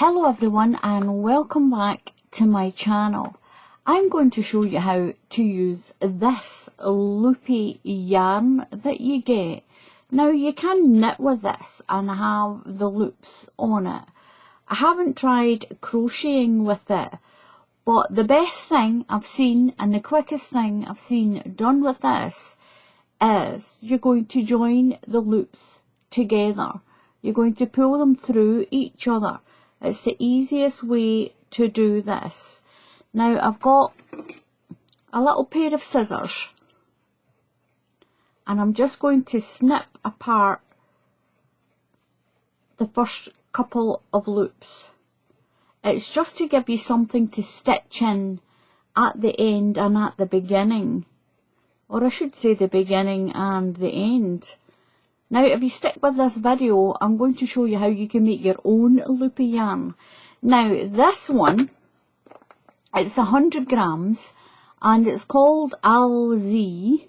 Hello everyone and welcome back to my channel. I'm going to show you how to use this loopy yarn that you get. Now you can knit with this and have the loops on it. I haven't tried crocheting with it, but the best thing I've seen and the quickest thing I've seen done with this is you're going to join the loops together. You're going to pull them through each other. It's the easiest way to do this. Now I've got a little pair of scissors and I'm just going to snip apart the first couple of loops. It's just to give you something to stitch in at the end and at the beginning, or I should say the beginning and the end. Now if you stick with this video, I'm going to show you how you can make your own loopy yarn. Now this one, it's 100 grams and it's called LZ.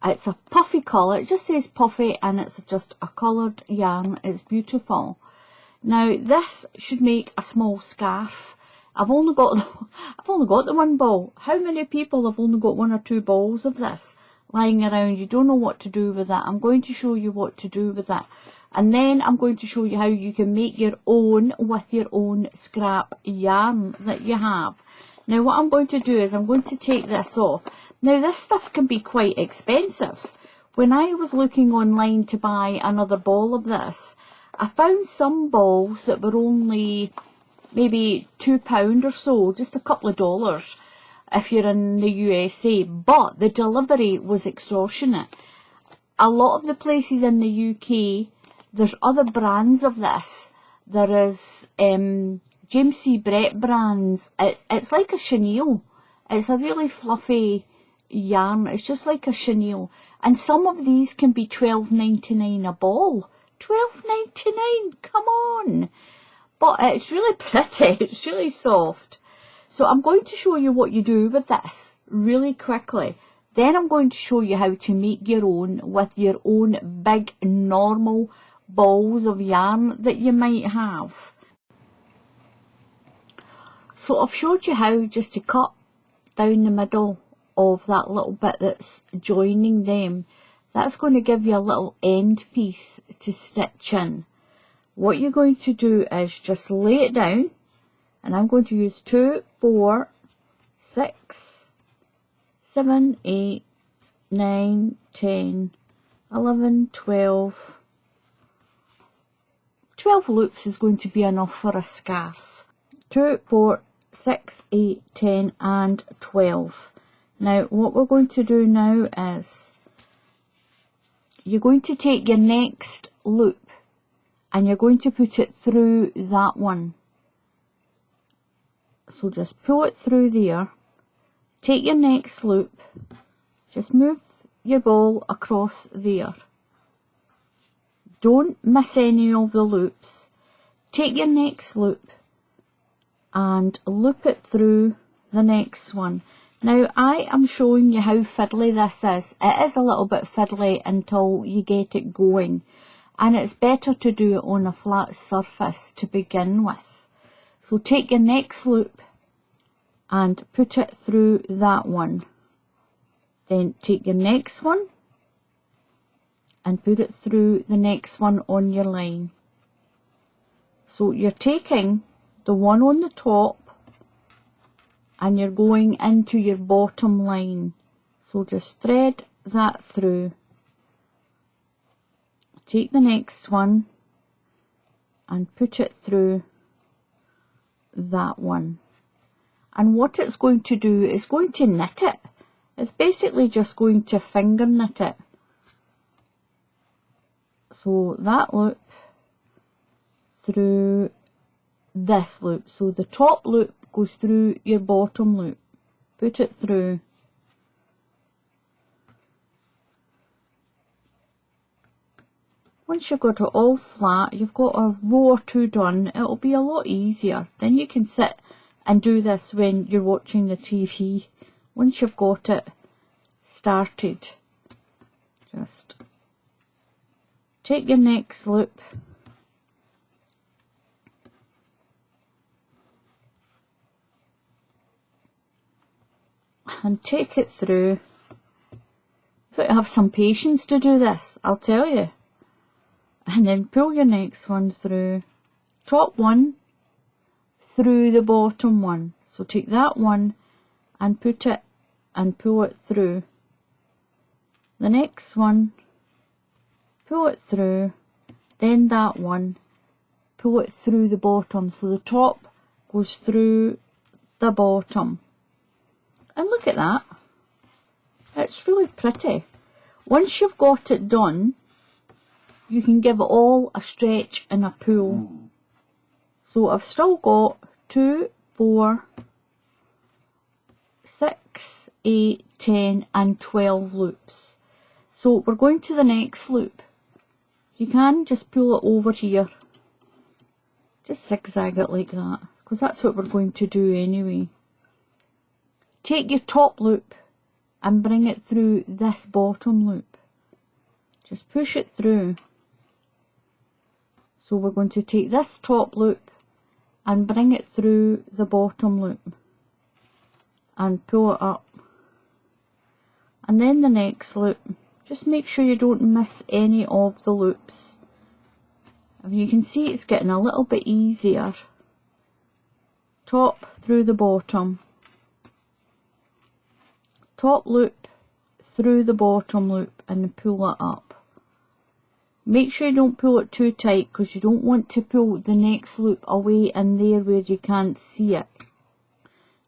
It's a puffy colour, it just says puffy and it's just a coloured yarn. It's beautiful. Now this should make a small scarf. I've only got the one ball. How many people have only got one or two balls of this lying around? You don't know what to do with that. I'm going to show you what to do with that, and then I'm going to show you how you can make your own with your own scrap yarn that you have. Now what I'm going to do is I'm going to take this off. Now this stuff can be quite expensive. When I was looking online to buy another ball of this, I found some balls that were only maybe £2 or so, just a couple of dollars if you're in the USA, but the delivery was extortionate. A lot of the places in the UK, there's other brands of this. There is James C. Brett brands. It's like a chenille. It's a really fluffy yarn. It's just like a chenille. And some of these can be $12.99 a ball. $12.99, come on! But it's really pretty. It's really soft. So I'm going to show you what you do with this really quickly. Then I'm going to show you how to make your own with your own big normal balls of yarn that you might have. So I've showed you how just to cut down the middle of that little bit that's joining them. That's going to give you a little end piece to stitch in. What you're going to do is just lay it down. And I'm going to use 2, 4, 6, 7, 8, 9, 10, 11, 12. 12 loops is going to be enough for a scarf. 2, 4, 6, 8, 10 and 12. Now what we're going to do now is you're going to take your next loop and you're going to put it through that one. So just pull it through there, take your next loop, just move your ball across there. Don't miss any of the loops. Take your next loop and loop it through the next one. Now I am showing you how fiddly this is. It is a little bit fiddly until you get it going, and it's better to do it on a flat surface to begin with. So take your next loop and put it through that one. Then take your next one and put it through the next one on your line. So you're taking the one on the top and you're going into your bottom line. So just thread that through. Take the next one and put it through that one. And what it's going to do is going to knit it. It's basically just going to finger knit it. So that loop through this loop. So the top loop goes through your bottom loop. Put it through. Once you've got it all flat, you've got a row or two done, it'll be a lot easier. Then you can sit and do this when you're watching the TV. Once you've got it started, just take your next loop and take it through. You've got to have some patience to do this, I'll tell you. And then pull your next one through, top one through the bottom one. So take that one and put it and pull it through. The next one, pull it through, then that one, pull it through the bottom. So the top goes through the bottom. And look at that. It's really pretty. Once you've got it done, you can give it all a stretch and a pull. So I've still got 2, 4, 6, 8, 10 and 12 loops. So we're going to the next loop. You can just pull it over here. Just zigzag it like that, because that's what we're going to do anyway. Take your top loop and bring it through this bottom loop. Just push it through. So we're going to take this top loop and bring it through the bottom loop and pull it up. And then the next loop. Just make sure you don't miss any of the loops. And you can see it's getting a little bit easier. Top through the bottom. Top loop through the bottom loop and pull it up. Make sure you don't pull it too tight, because you don't want to pull the next loop away in there where you can't see it.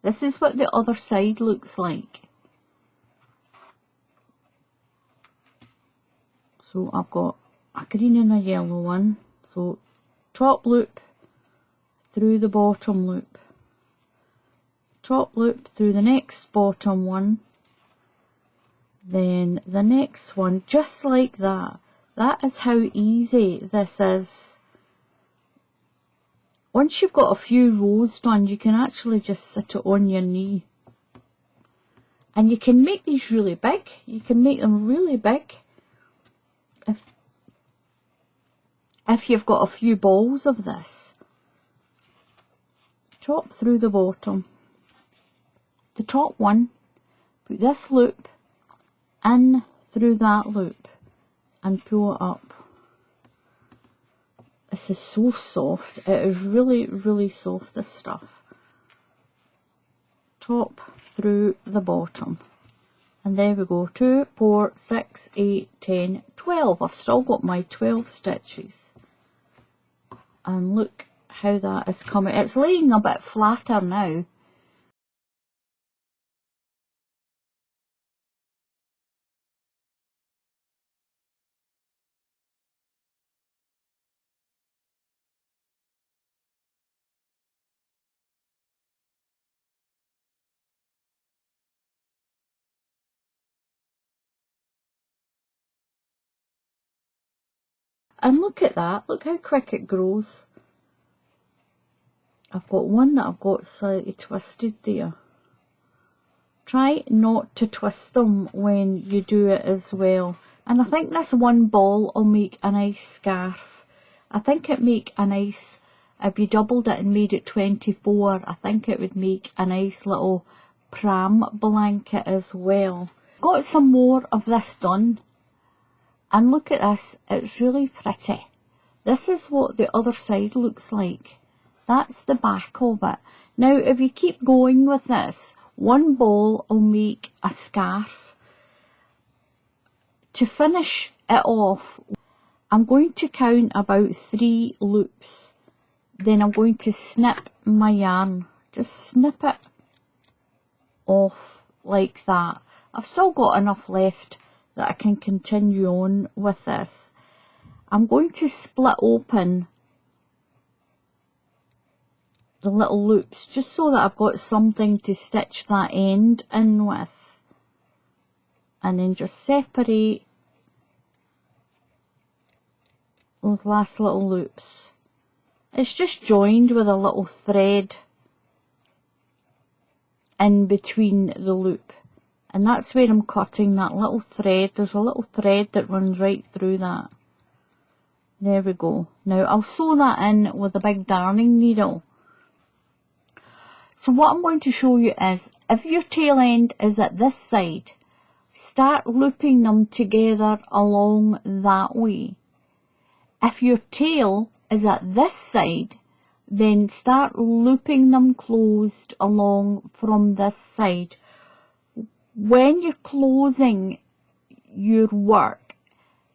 This is what the other side looks like. So I've got a green and a yellow one. So top loop through the bottom loop. Top loop through the next bottom one. Then the next one, just like that. That is how easy this is. Once you've got a few rows done, you can actually just sit it on your knee. And you can make these really big. You can make them really big. If you've got a few balls of this. Top through the bottom. The top one, put this loop in through that loop and pull it up. This is so soft. It is really, really soft, this stuff. Top through the bottom. And there we go. 2, 4, 6, 8, 10, 12. I've still got my 12 stitches. And look how that is coming. It's laying a bit flatter now. And look at that, look how quick it grows. I've got one that I've got slightly twisted there. Try not to twist them when you do it as well. And I think this one ball will make a nice scarf. I think it'd make a nice, if you doubled it and made it 24, I think it would make a nice little pram blanket as well. Got some more of this done. And look at this, it's really pretty. This is what the other side looks like. That's the back of it. Now if you keep going with this, one ball will make a scarf. To finish it off, I'm going to count about 3 loops. Then I'm going to snip my yarn. Just snip it off like that. I've still got enough left that I can continue on with this. I'm going to split open the little loops just so that I've got something to stitch that end in with, and then just separate those last little loops. It's just joined with a little thread in between the loop. And that's where I'm cutting that little thread. There's a little thread that runs right through that. There we go. Now I'll sew that in with a big darning needle. So what I'm going to show you is, if your tail end is at this side, start looping them together along that way. If your tail is at this side, then start looping them closed along from this side. When you're closing your work,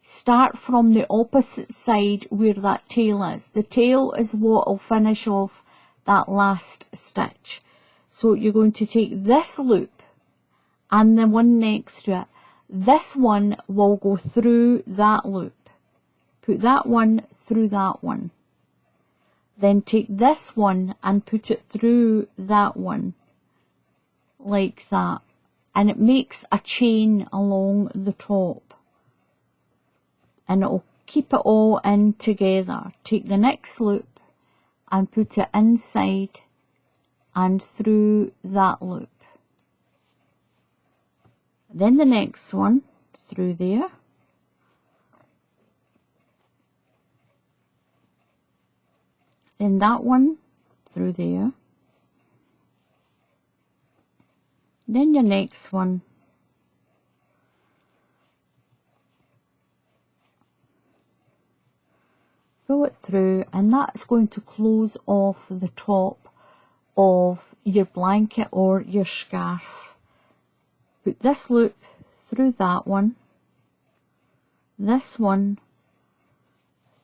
start from the opposite side where that tail is. The tail is what will finish off that last stitch. So you're going to take this loop and the one next to it. This one will go through that loop. Put that one through that one. Then take this one and put it through that one, like that. And it makes a chain along the top. And it will keep it all in together. Take the next loop and put it inside and through that loop. Then the next one through there. Then that one through there. Then your next one. Pull it through, and that's going to close off the top of your blanket or your scarf. Put this loop through that one. This one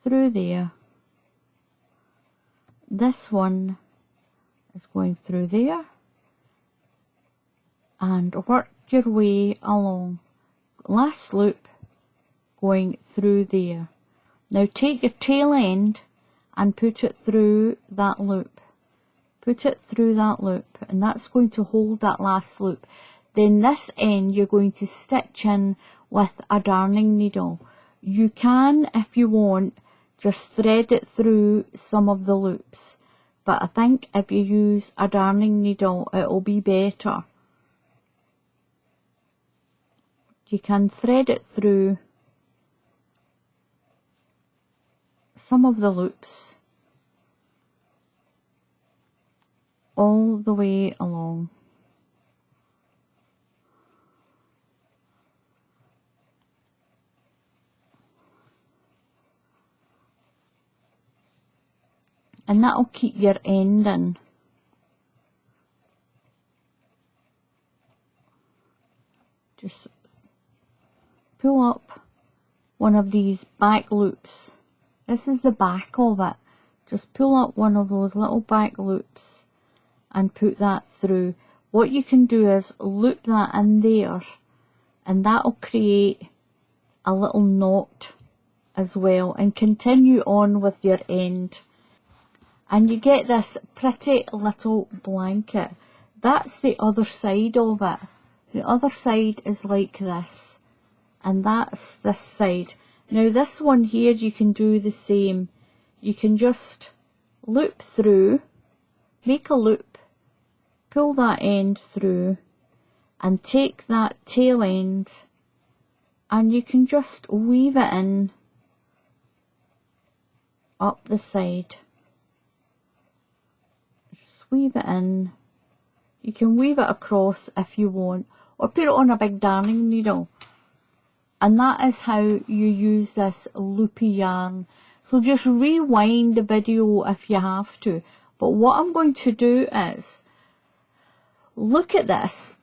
through there. This one is going through there, and work your way along. Last loop going through there. Now take your tail end and put it through that loop. Put it through that loop, and that's going to hold that last loop. Then this end you're going to stitch in with a darning needle. You can, if you want, just thread it through some of the loops, but I think if you use a darning needle it'll be better. You can thread it through some of the loops all the way along. And that'll keep your end in. Just pull up one of these back loops. This is the back of it. Just pull up one of those little back loops and put that through. What you can do is loop that in there, and that'll create a little knot as well, and continue on with your end. And you get this pretty little blanket. That's the other side of it. The other side is like this, and that's this side. Now this one here you can do the same. You can just loop through, make a loop, pull that end through, and take that tail end, and you can just weave it in up the side. Weave it in. You can weave it across if you want, or put it on a big darning needle. And that is how you use this loopy yarn. So just rewind the video if you have to. But what I'm going to do is, look at this.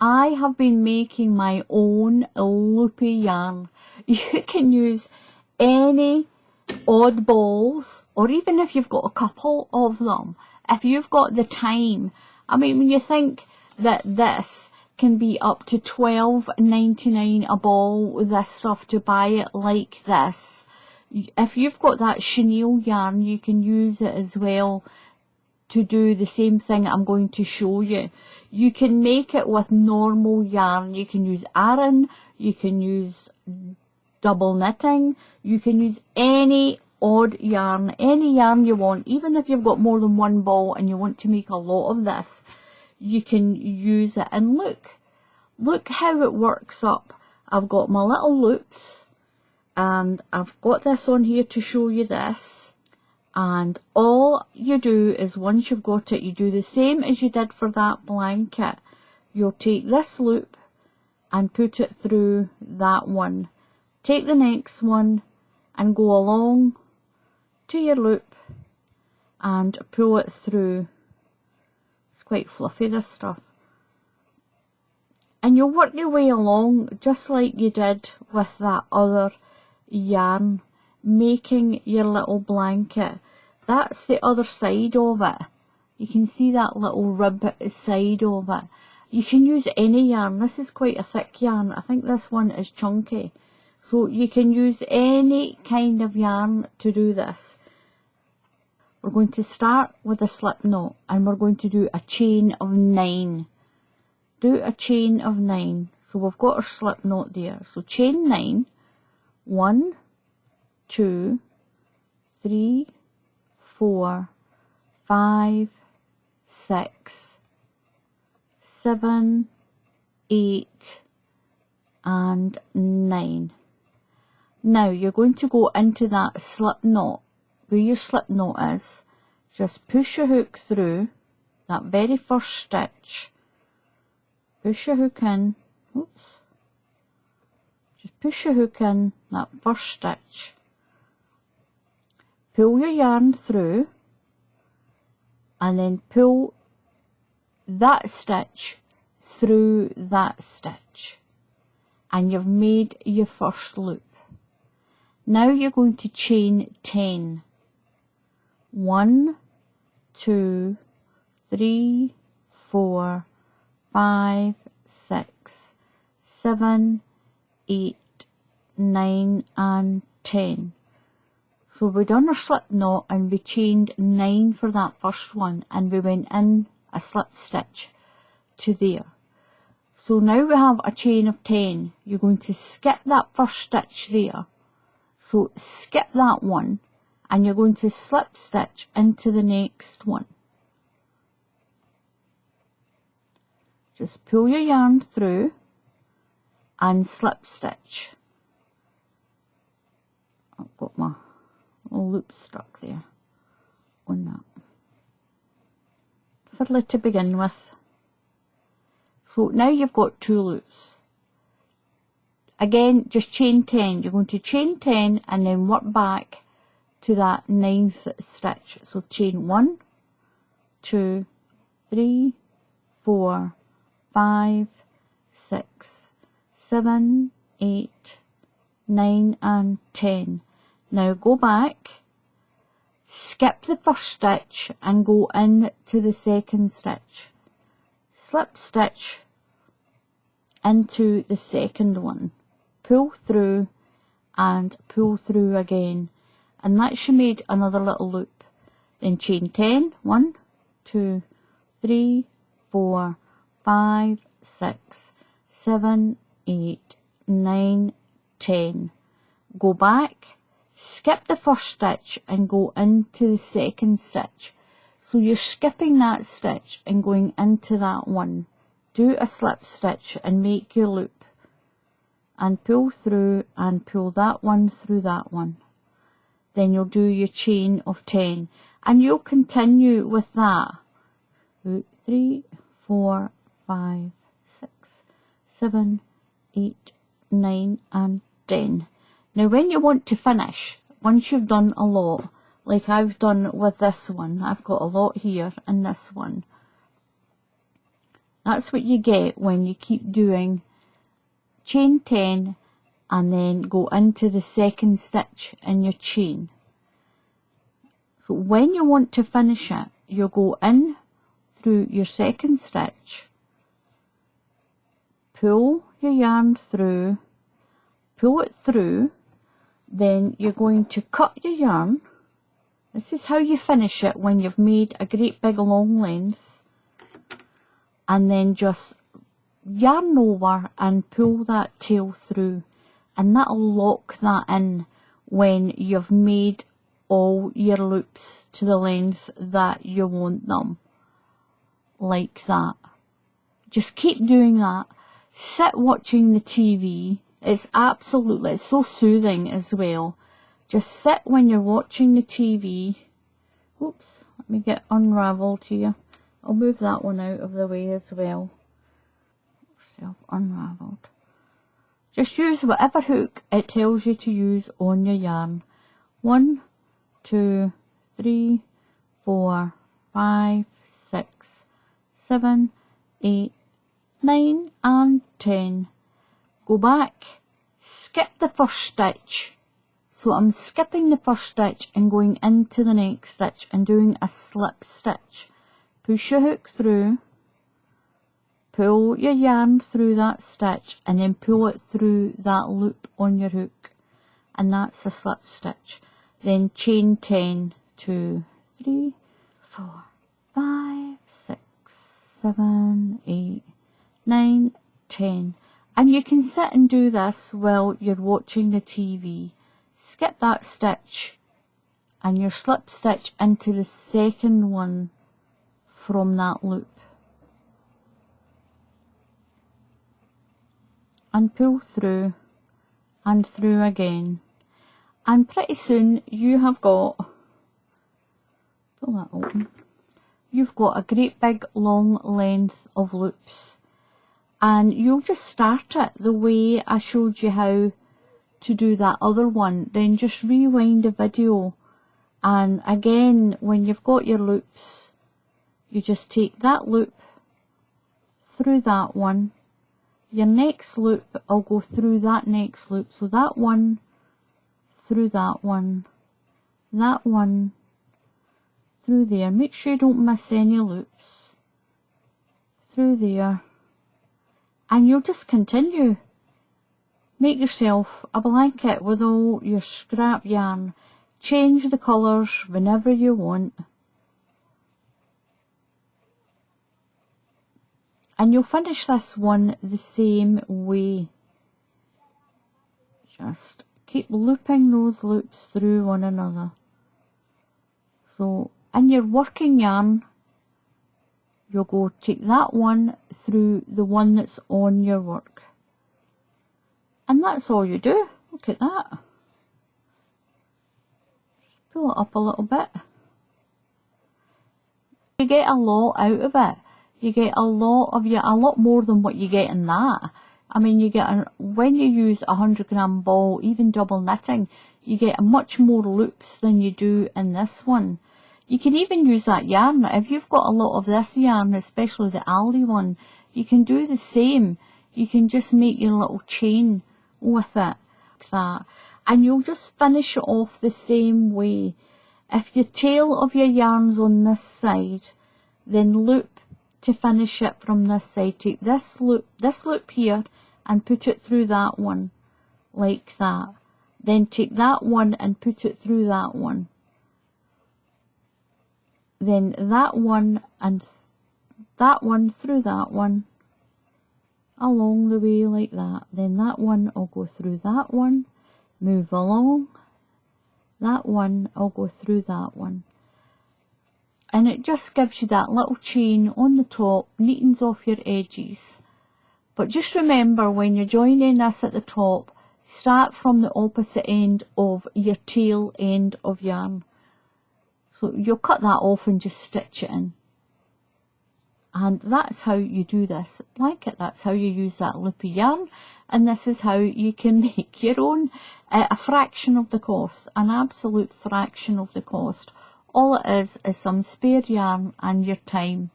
I have been making my own loopy yarn. You can use any oddballs, or even if you've got a couple of them, if you've got the time. I mean, when you think that this can be up to $12.99 a ball with this stuff to buy it like this, if you've got that chenille yarn, you can use it as well to do the same thing I'm going to show you. You can make it with normal yarn. You can use Aran, you can use double knitting, you can use any odd yarn, any yarn you want. Even if you've got more than one ball and you want to make a lot of this, you can use it. And look how it works up. I've got my little loops, and I've got this on here to show you this, And all you do is, once you've got it, you do the same as you did for that blanket. You'll take this loop and put it through that one. Take the next one and go along to your loop and pull it through. It's quite fluffy, this stuff. And you'll work your way along just like you did with that other yarn, making your little blanket. That's the other side of it. You can see that little rib side of it. You can use any yarn. This is quite a thick yarn. I think this one is chunky. So you can use any kind of yarn to do this. We're going to start with a slip knot and we're going to do a chain of 9. Do a chain of 9. So we've got our slip knot there. So chain 9. 1, 2, 3, 4, 5, 6, 7, 8, and 9. Now you're going to go into that slip knot, where your slip knot is. Just push your hook through that very first stitch. Push your hook in. Oops. Just push your hook in that first stitch. Pull your yarn through and then pull that stitch through that stitch, and you've made your first loop. Now you're going to chain 10. 1, 2, 3, 4, 5, 6, 7, 8, 9 and 10. So we done our slip knot and we chained 9 for that first one, and we went in a slip stitch to there. So now we have a chain of 10. You're going to skip that first stitch there. So skip that one and you're going to slip stitch into the next one. Just pull your yarn through and slip stitch. I've got my little loop stuck there on that. Fiddly to begin with. So now you've got 2 loops. Again, just chain 10. You're going to chain 10 and then work back to that 9th stitch. So chain 1, 2, 3, 4, 5, 6, 7, 8, 9 and 10. Now go back, skip the first stitch and go into the second stitch. Slip stitch into the second one. Pull through and pull through again. And that's you made another little loop. Then chain 10. 1, 2, 3, 4, 5, 6, 7, 8, 9, 10. Go back, skip the first stitch and go into the second stitch. So you're skipping that stitch and going into that one. Do a slip stitch and make your loop. And pull through and pull that one through that one. Then you'll do your chain of 10. And you'll continue with that. 2, 3, 4, 5, 6, 7, 8, 9 and 10. Now when you want to finish, once you've done a lot, like I've done with this one, I've got a lot here and this one. That's what you get when you keep doing chain 10 and then go into the second stitch in your chain. So when you want to finish it, you'll go in through your second stitch, pull your yarn through, pull it through, then you're going to cut your yarn. This is how you finish it when you've made a great big long length, and then just yarn over and pull that tail through, and that'll lock that in when you've made all your loops to the length that you want them, like that. Just keep doing that. Sit watching the TV. It's so soothing as well. Just sit when you're watching the TV Oops, let me get unravelled here. I'll move that one out of the way as well. Unravelled. Just use whatever hook it tells you to use on your yarn. 1, 2, 3, 4, 5, 6, 7, 8, 9 and 10. Go back, skip the first stitch. So I'm skipping the first stitch and going into the next stitch and doing a slip stitch. Push your hook through, pull your yarn through that stitch and then pull it through that loop on your hook, and that's a slip stitch. Then chain 10, 2, 3, 4, 5, 6, 7, 8, 9, 10. And you can sit and do this while you're watching the TV. Skip that stitch and your slip stitch into the second one from that loop. And pull through and through again. And pretty soon you have got, pull that open, you've got a great big long length of loops. And you'll just start it the way I showed you how to do that other one. Then just rewind the video, and again when you've got your loops, you just take that loop through that one. Your next loop, I'll go through that next loop. So that one, through that one through there. Make sure you don't miss any loops. Through there. And you'll just continue. Make yourself a blanket with all your scrap yarn. Change the colours whenever you want. And you'll finish this one the same way. Just keep looping those loops through one another. So in your working yarn, you'll go take that one through the one that's on your work. And that's all you do. Look at that. Just pull it up a little bit. You get a lot out of it. You get a lot more than what you get in that. I mean, you get when you use a 100-gram ball, even double knitting, you get much more loops than you do in this one. You can even use that yarn. If you've got a lot of this yarn, especially the alley one, you can do the same. You can just make your little chain with it, like that. And you'll just finish it off the same way. If your tail of your yarn's on this side, then loop to finish it from this side. Take this loop here and put it through that one, like that. Then take that one and put it through that one. Then that one and that one through that one, along the way like that. Then that one I'll go through that one, move along. That one I'll go through that one. And it just gives you that little chain on the top, neatens off your edges. But just remember, when you're joining this at the top, start from the opposite end of your tail end of yarn. So you'll cut that off and just stitch it in. And that's how you do this blanket. That's how you use that loopy yarn. And this is how you can make your own a fraction of the cost, an absolute fraction of the cost. All it is some spare yarn and your time.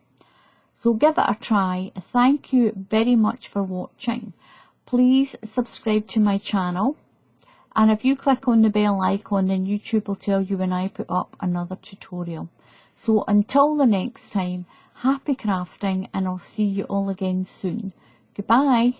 So give it a try. Thank you very much for watching. Please subscribe to my channel. And if you click on the bell icon, then YouTube will tell you when I put up another tutorial. So until the next time, happy crafting, and I'll see you all again soon. Goodbye.